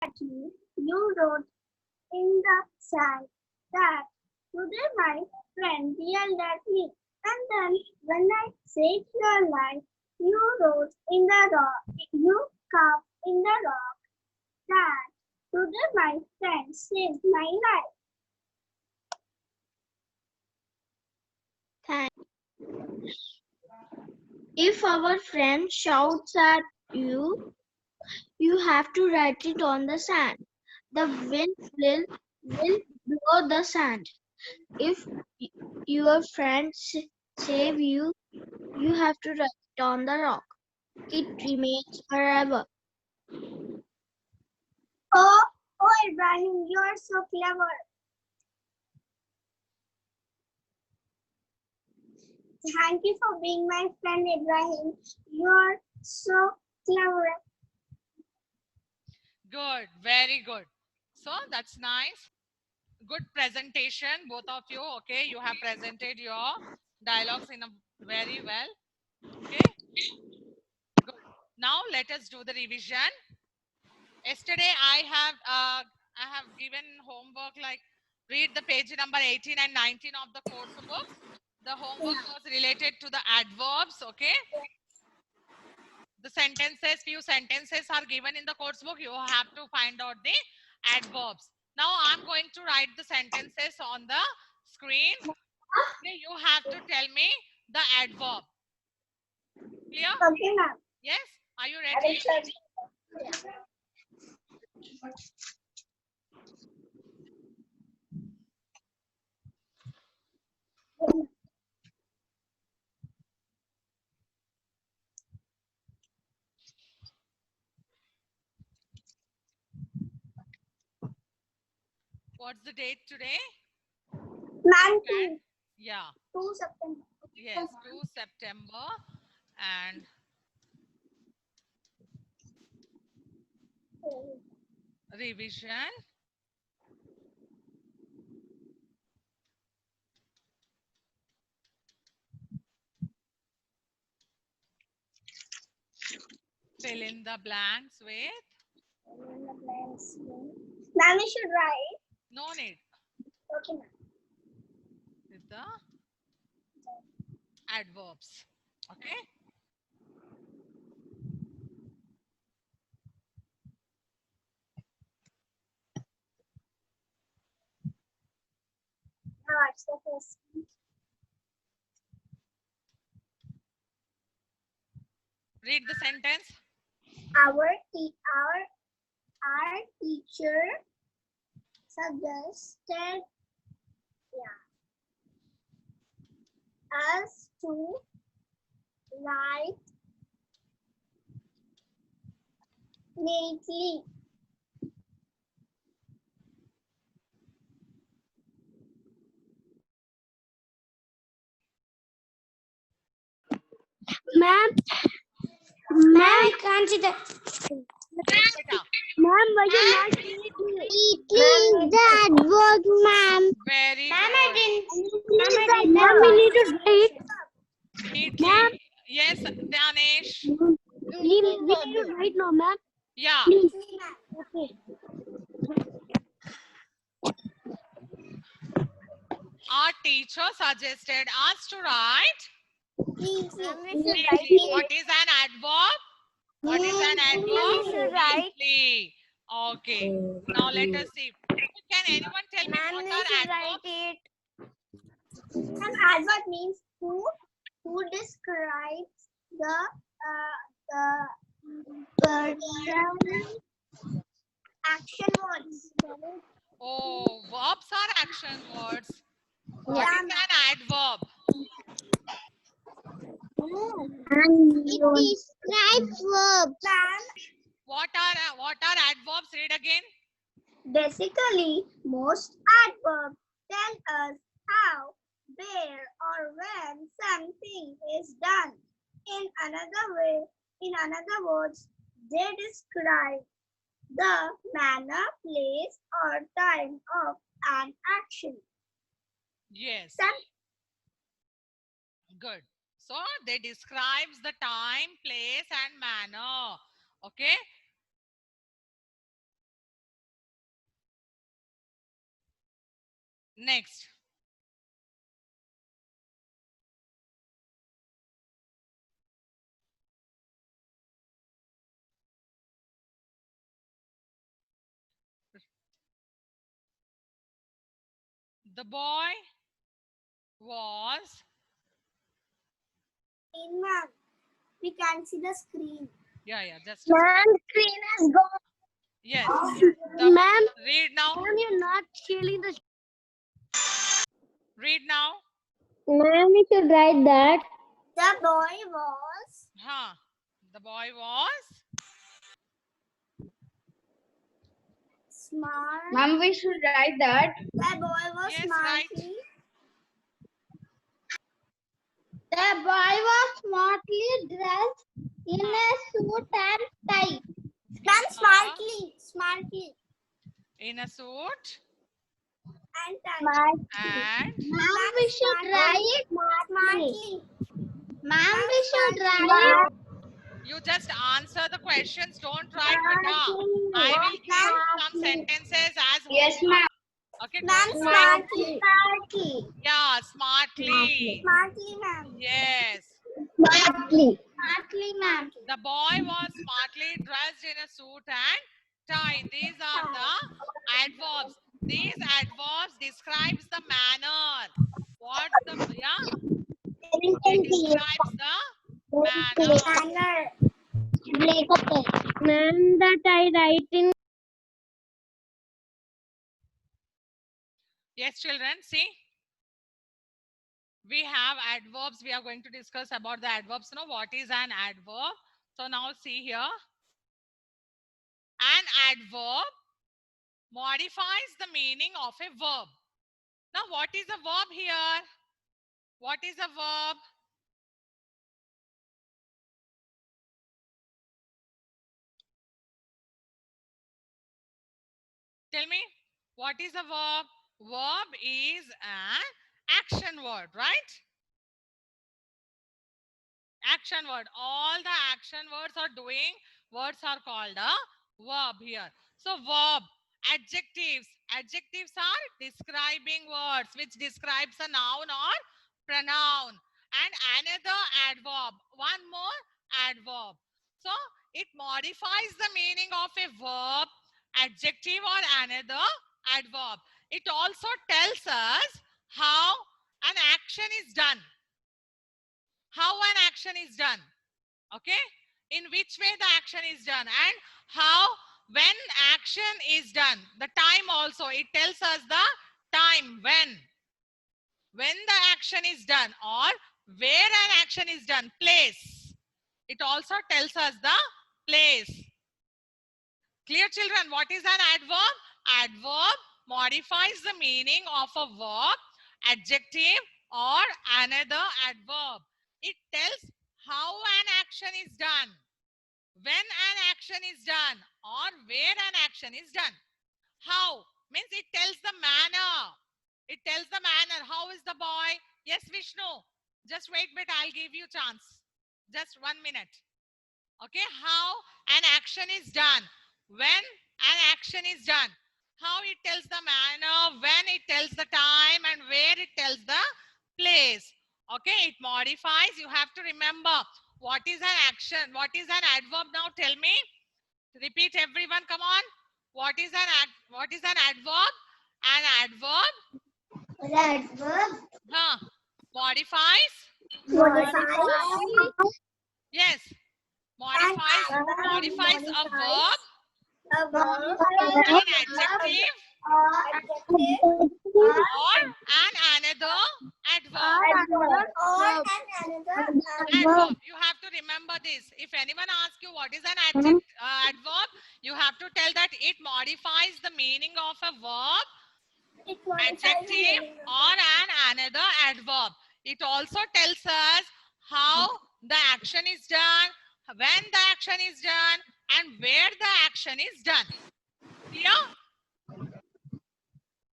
You wrote in the sand that today my friend yelled at me. And then when I saved your life, you wrote in the rock, you carved in the rock that today my friend saved my life. If our friend shouts at you, you have to write it on the sand. The wind will blow the sand. If your friend save you, you have to write it on the rock. It remains forever. Oh, Ibrahim, you're so clever. Thank you for being my friend, Ibrahim. You're so clever. Good, very good. So that's nice. Good presentation, both of you. Okay, you have presented your dialogues in a very well. Okay, good. Now let us do the revision. Yesterday I have given homework like read the page number 18 and 19 of the course book. The homework was related to the adverbs. Okay, the sentences, few sentences are given in the course book. You have to find out the adverbs. Now I'm going to write the sentences on the screen. Okay, you have to tell me the adverb. Clear? Okay, ma'am. Yes? Are you ready? What's the date today? 9 Yeah. 2 September. Yes, 2 September and revision. Fill in the blanks with. Ma'am, you should write. No need. Okay, ma'am. With the adverbs. Okay. Now watch the first one. Read the sentence. Our teacher suggested us to write neatly. Ma'am, I can't see that. Yes, beta. Ma'am, why you not eating that work, ma'am? Very Ma'am, good. I didn't. Ma'am, we need to write. Neatly. Yes, Danesh. We need to write now, ma'am. Yeah. Please. Okay. Our teacher suggested us to write. Neatly. What is an adverb? What is an adverb? Neatly. Okay. Now let us see. Can anyone tell me what are adverbs? An adverb means who describes the action words. Oh, verbs are action words. What is an adverb? It describes verbs. What are adverbs? Read again. Basically, most adverbs tell us how, where, or when something is done. In another words, they describe the manner, place, or time of an action. Yes. Good. So they describes the time, place, and manner. Okay. Next. The boy was. Ma'am, we can see the screen. Yeah, just. Ma'am, screen has gone. Yes. Ma'am, Read now. ma'am, you're not sharing the. Read now. Ma'am, we should write that. The boy was. Huh. The boy was. Smart. Ma'am, we should write that. The boy was Yes, smartly. The boy was smartly dressed in a suit and tie. Ma'am, smartly. In a suit And tie. and. Ma'am, we should write. Smartly. Ma'am, we should write. You just answer the questions. Don't write beta. I will give you some sentences as Yes, homework. ma'am. Okay. Ma'am, Don't write. smartly. Yeah, smartly. Smartly, ma'am. Yes. Smartly. Smartly, ma'am. The boy was smartly dressed in a suit and tie. These are the adverbs. These adverbs describes the manner. What the it describes the manner. Ma'am, that I write in. Yes, children, see. We have adverbs. We are going to discuss about the adverbs. Now, what is an adverb? So now see here. An adverb modifies the meaning of a verb. Now, what is a verb here? What is a verb? Tell me, what is a verb? Verb is an action word, right? Action word. All the action words are doing. Words are called a verb here. So verb, adjectives. Adjectives are describing words which describes a noun or pronoun. And another adverb. One more adverb. So it modifies the meaning of a verb, adjective or another adverb. It also tells us how an action is done. How an action is done. Okay, in which way the action is done and how when action is done. The time also, it tells us the time when the action is done or where an action is done. Place, it also tells us the place. Clear, children? What is an adverb? Adverb modifies the meaning of a verb, adjective or another adverb. It tells how an action is done, when an action is done or where an action is done. How means it tells the manner. It tells the manner. How is the boy? Yes, Vishnu. Just wait a bit. I'll give you chance. Just 1 minute. Okay. How an action is done. When an action is done. How it tells the manner. When it tells the time and where it tells the place. Okay. It modifies. You have to remember what is an action. What is an adverb now? Tell me. Repeat, everyone. Come on. What is an adverb? An adverb. Modifies. Yes. Modifies a verb, an adjective or an another adverb. Adverb. You have to remember this. If anyone asks you what is an adverb, you have to tell that it modifies the meaning of a verb, adjective or an another adverb. It also tells us how the action is done, when the action is done and where the action is done. Clear?